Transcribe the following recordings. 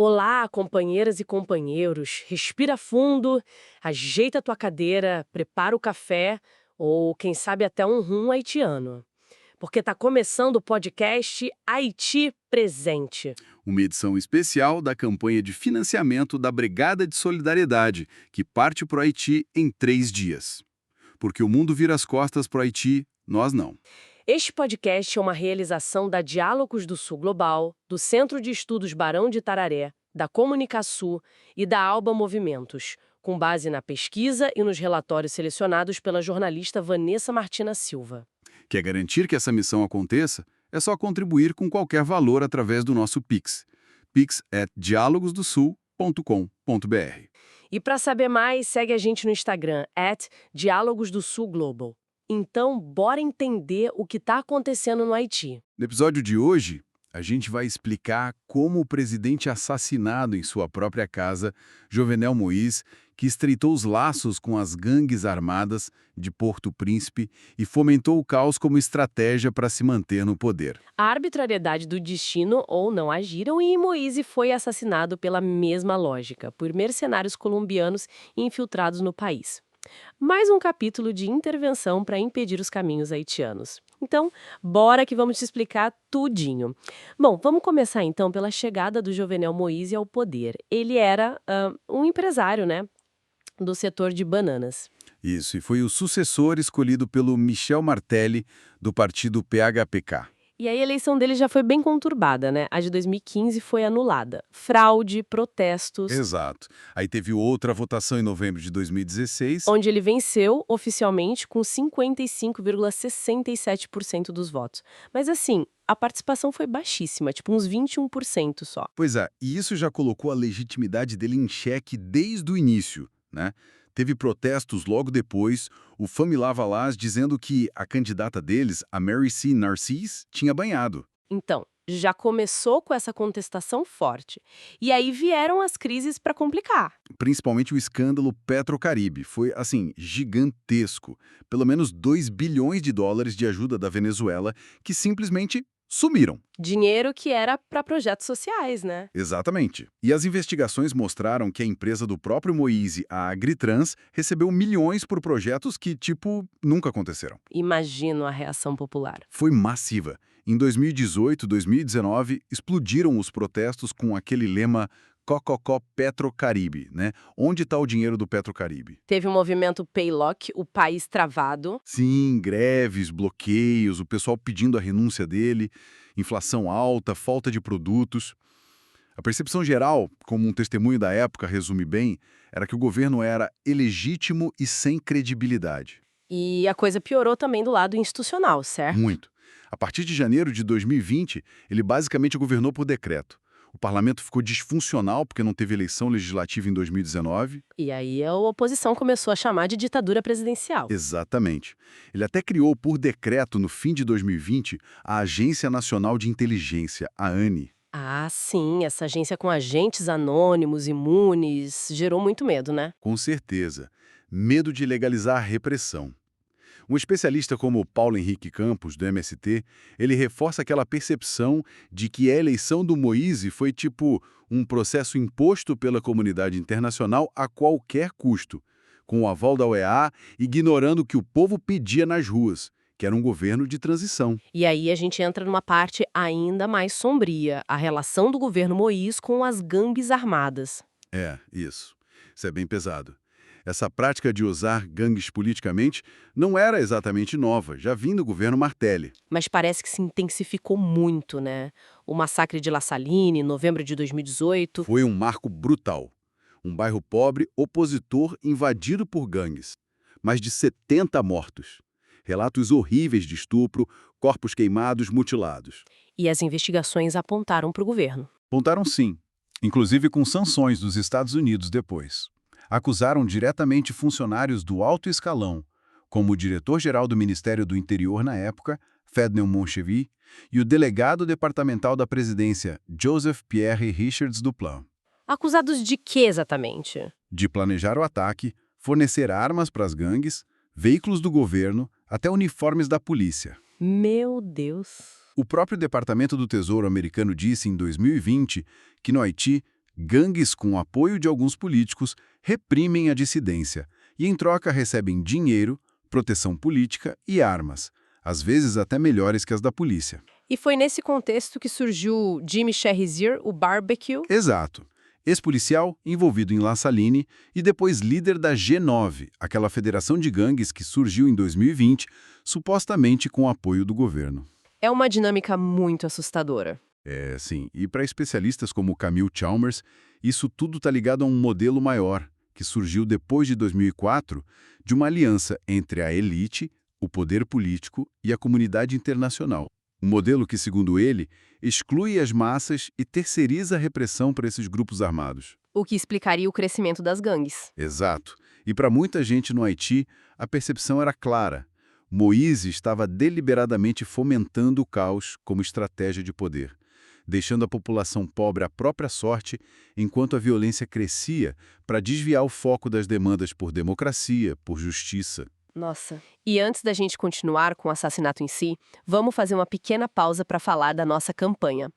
Olá, companheiras e companheiros. Respira fundo, ajeita a tua cadeira, prepara o café ou, quem sabe, até um rum haitiano. Porque tá começando o podcast Haiti Presente. Uma edição especial da campanha de financiamento da Brigada de Solidariedade, que parte para o Haiti em 3 dias. Porque o mundo vira as costas para o Haiti, nós não. Este podcast é uma realização da Diálogos do Sul Global, do Centro de Estudos Barão de Tararé, da Comunicação e da Alba Movimentos, com base na pesquisa e nos relatórios selecionados pela jornalista Vanessa Martina Silva. Quer garantir que essa missão aconteça? É só contribuir com qualquer valor através do nosso Pix. pix@dialogosdosul.com.br. E para saber mais, segue a gente no Instagram, Diálogos do Sul Global. Então, bora entender o que está acontecendo no Haiti. No episódio de hoje, a gente vai explicar como o presidente assassinado em sua própria casa, Jovenel Moïse, que estreitou os laços com as gangues armadas de Porto Príncipe e fomentou o caos como estratégia para se manter no poder. A arbitrariedade do destino ou não agiram e Moise foi assassinado pela mesma lógica, por mercenários colombianos infiltrados no país. Mais um capítulo de intervenção para impedir os caminhos haitianos. Então, bora que vamos te explicar tudinho. Bom, vamos começar então pela chegada do Jovenel Moïse ao poder. Ele era um empresário, né, do setor de bananas. Isso, e foi o sucessor escolhido pelo Michel Martelly, do partido PHPK. E aí a eleição dele já foi bem conturbada, né? A de 2015 foi anulada. Fraude, protestos, Exato. Aí teve outra votação em novembro de 2016. onde ele venceu oficialmente com 55,67% dos votos. Mas assim, a participação foi baixíssima, tipo uns 21% só. Pois é, e isso já colocou a legitimidade dele em xeque desde o início, né? Teve protestos logo depois, o Famila Valas dizendo que a candidata deles, a Mary C. Narcisse, tinha banhado. Então, já começou com essa contestação forte. E aí vieram as crises para complicar. Principalmente o escândalo Petrocaribe. Foi, assim, gigantesco. Pelo menos 2 bilhões de dólares de ajuda da Venezuela que simplesmente sumiram. Dinheiro que era para projetos sociais, né? Exatamente. E as investigações mostraram que a empresa do próprio Moise, a Agritrans, recebeu milhões por projetos que, tipo, nunca aconteceram. Imagino a reação popular. Foi massiva. Em 2018 e 2019, explodiram os protestos com aquele lema Cococó Petrocaribe, né? Onde está o dinheiro do Petrocaribe? Teve o movimento Paylock, o país travado. Sim, greves, bloqueios, o pessoal pedindo a renúncia dele, inflação alta, falta de produtos. A percepção geral, como um testemunho da época resume bem, era que o governo era ilegítimo e sem credibilidade. E a coisa piorou também do lado institucional, certo? Muito. A partir de janeiro de 2020, ele basicamente governou por decreto. O parlamento ficou disfuncional porque não teve eleição legislativa em 2019. E aí a oposição começou a chamar de ditadura presidencial. Exatamente. Ele até criou por decreto, no fim de 2020, a Agência Nacional de Inteligência, a ANI. Ah, sim, essa agência com agentes anônimos, imunes, gerou muito medo, né? Com certeza. Medo de legalizar a repressão. Um especialista como o Paulo Henrique Campos, do MST, ele reforça aquela percepção de que a eleição do Moïse foi tipo um processo imposto pela comunidade internacional a qualquer custo, com o aval da OEA, ignorando o que o povo pedia nas ruas, que era um governo de transição. E aí a gente entra numa parte ainda mais sombria, a relação do governo Moïse com as gangues armadas. É, isso. Isso é bem pesado. Essa prática de usar gangues politicamente não era exatamente nova, já vinha do governo Martelly. Mas parece que se intensificou muito, né? O massacre de La Saline, em novembro de 2018. Foi um marco brutal. Um bairro pobre, opositor, invadido por gangues. Mais de 70 mortos. Relatos horríveis de estupro, corpos queimados, mutilados. E as investigações apontaram para o governo. Apontaram sim, inclusive com sanções dos Estados Unidos depois. Acusaram diretamente funcionários do alto escalão, como o diretor-geral do Ministério do Interior na época, Fednel Monchevy, e o delegado departamental da presidência, Joseph Pierre Richards Duplan. Acusados de quê exatamente? De planejar o ataque, fornecer armas para as gangues, veículos do governo, até uniformes da polícia. Meu Deus. O próprio Departamento do Tesouro americano disse em 2020 que no Haiti, Gangues com apoio de alguns políticos reprimem a dissidência e, em troca, recebem dinheiro, proteção política e armas, às vezes até melhores que as da polícia. E foi nesse contexto que surgiu Jimmy Cherizier, o Barbecue. Exato. Ex-policial, envolvido em La Saline e depois líder da G9, aquela federação de gangues que surgiu em 2020, supostamente com o apoio do governo. É uma dinâmica muito assustadora. Sim. E para especialistas como Camille Chalmers, isso tudo está ligado a um modelo maior, que surgiu depois de 2004, de uma aliança entre a elite, o poder político e a comunidade internacional. Um modelo que, segundo ele, exclui as massas e terceiriza a repressão para esses grupos armados. O que explicaria o crescimento das gangues. Exato. E para muita gente no Haiti, a percepção era clara. Moïse estava deliberadamente fomentando o caos como estratégia de poder, deixando a população pobre à própria sorte, enquanto a violência crescia para desviar o foco das demandas por democracia, por justiça. Nossa. E antes da gente continuar com o assassinato em si, vamos fazer uma pequena pausa para falar da nossa campanha.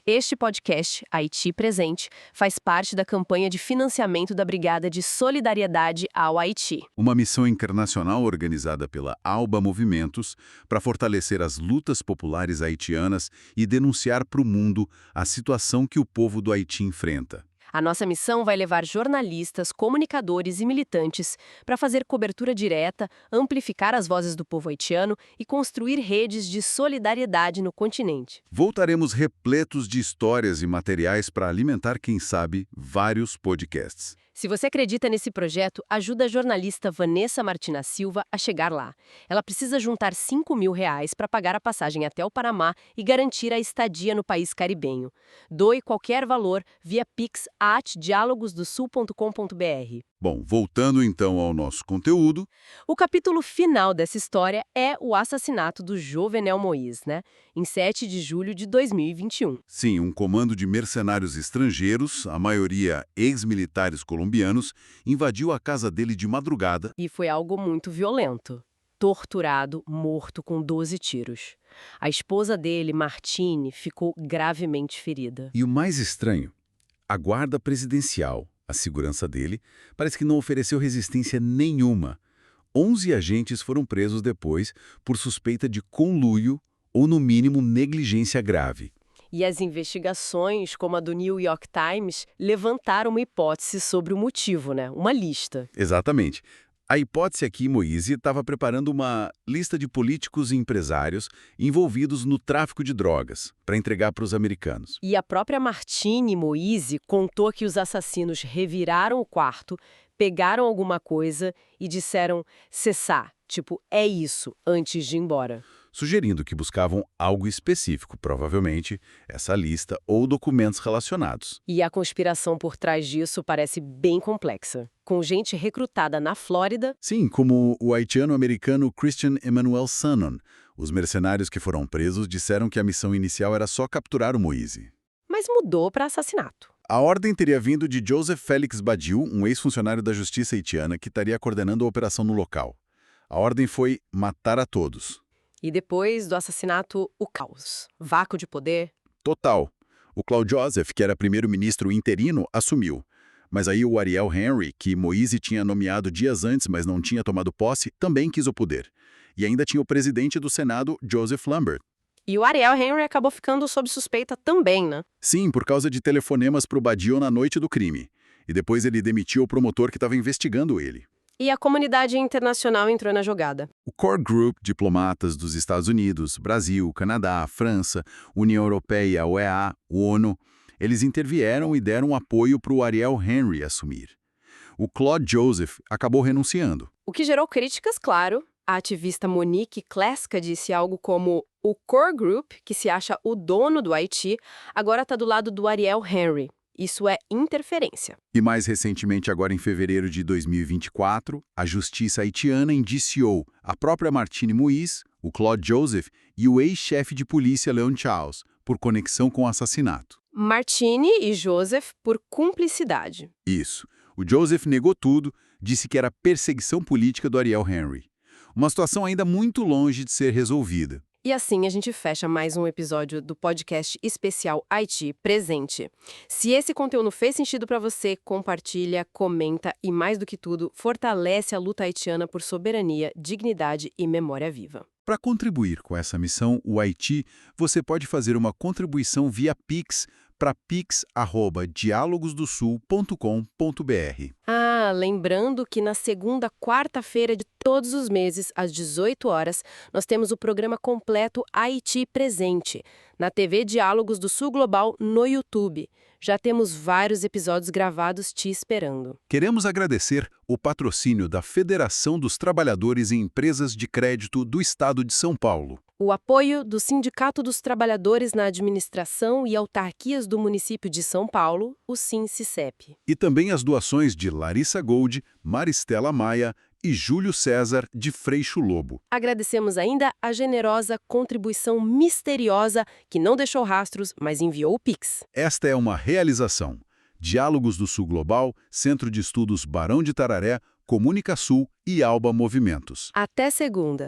Este podcast, Haiti Presente, faz parte da campanha de financiamento da Brigada de Solidariedade ao Haiti. Uma missão internacional organizada pela ALBA Movimentos para fortalecer as lutas populares haitianas e denunciar para o mundo a situação que o povo do Haiti enfrenta. A nossa missão vai levar jornalistas, comunicadores e militantes para fazer cobertura direta, amplificar as vozes do povo haitiano e construir redes de solidariedade no continente. Voltaremos repletos de histórias e materiais para alimentar, quem sabe, vários podcasts. Se você acredita nesse projeto, ajuda a jornalista Vanessa Martina Silva a chegar lá. Ela precisa juntar R$ 5.000 para pagar a passagem até o Panamá e garantir a estadia no país caribenho. Doe qualquer valor via pix@dialogosdosul.com.br. Bom, voltando então ao nosso conteúdo. O capítulo final dessa história é o assassinato do Jovenel Moïse, né? Em 7 de julho de 2021. Sim, um comando de mercenários estrangeiros, a maioria ex-militares colombianos, invadiu a casa dele de madrugada. E foi algo muito violento. Torturado, morto com 12 tiros. A esposa dele, Martine, ficou gravemente ferida. E o mais estranho, a guarda presidencial, a segurança dele, parece que não ofereceu resistência nenhuma. 11 agentes foram presos depois por suspeita de conluio ou, no mínimo, negligência grave. E as investigações, como a do New York Times, levantaram uma hipótese sobre o motivo, né? Uma lista. Exatamente. A hipótese aqui, Moïse estava preparando uma lista de políticos e empresários envolvidos no tráfico de drogas para entregar para os americanos. E a própria Martine Moïse contou que os assassinos reviraram o quarto, pegaram alguma coisa e disseram cessar, tipo, é isso, antes de ir embora. Sugerindo que buscavam algo específico, provavelmente essa lista ou documentos relacionados. E a conspiração por trás disso parece bem complexa, com gente recrutada na Flórida. Sim, como o haitiano-americano Christian Emmanuel Sanon. Os mercenários que foram presos disseram que a missão inicial era só capturar o Moïse. Mas mudou para assassinato. A ordem teria vindo de Joseph Félix Badiou, um ex-funcionário da justiça haitiana que estaria coordenando a operação no local. A ordem foi matar a todos. E depois do assassinato, o caos. Vácuo de poder. Total. O Claude Joseph, que era primeiro-ministro interino, assumiu. Mas aí o Ariel Henry, que Moïse tinha nomeado dias antes, mas não tinha tomado posse, também quis o poder. E ainda tinha o presidente do Senado, Joseph Lambert. E o Ariel Henry acabou ficando sob suspeita também, né? Sim, por causa de telefonemas para o Badiou na noite do crime. E depois ele demitiu o promotor que estava investigando ele. E a comunidade internacional entrou na jogada. O Core Group, diplomatas dos Estados Unidos, Brasil, Canadá, França, União Europeia, OEA, ONU, eles intervieram e deram apoio para o Ariel Henry assumir. O Claude Joseph acabou renunciando. O que gerou críticas, claro. A ativista Monique Kleska disse algo como: o Core Group, que se acha o dono do Haiti, agora está do lado do Ariel Henry. Isso é interferência. E mais recentemente, agora em fevereiro de 2024, a justiça haitiana indiciou a própria Martine Moïse, o Claude Joseph e o ex-chefe de polícia Leon Charles por conexão com o assassinato. Martine e Joseph por cumplicidade. Isso. O Joseph negou tudo, disse que era perseguição política do Ariel Henry. Uma situação ainda muito longe de ser resolvida. E assim a gente fecha mais um episódio do podcast especial Haiti Presente. Se esse conteúdo fez sentido para você, compartilha, comenta e, mais do que tudo, fortalece a luta haitiana por soberania, dignidade e memória viva. Para contribuir com essa missão, o Haiti, você pode fazer uma contribuição via Pix para pix@dialogosdosul.com.br. Lembrando que na segunda quarta-feira de todos os meses, às 18 horas, nós temos o programa completo Haiti Presente, na TV Diálogos do Sul Global no YouTube. Já temos vários episódios gravados te esperando. Queremos agradecer o patrocínio da Federação dos Trabalhadores e Empresas de Crédito do Estado de São Paulo. O apoio do Sindicato dos Trabalhadores na Administração e Autarquias do Município de São Paulo, o SINCICEP. E também as doações de Larissa Gold, Maristela Maia e Júlio César de Freixo Lobo. Agradecemos ainda a generosa contribuição misteriosa que não deixou rastros, mas enviou o Pix. Esta é uma realização. Diálogos do Sul Global, Centro de Estudos Barão de Tararé, Comunica Sul e Alba Movimentos. Até segunda!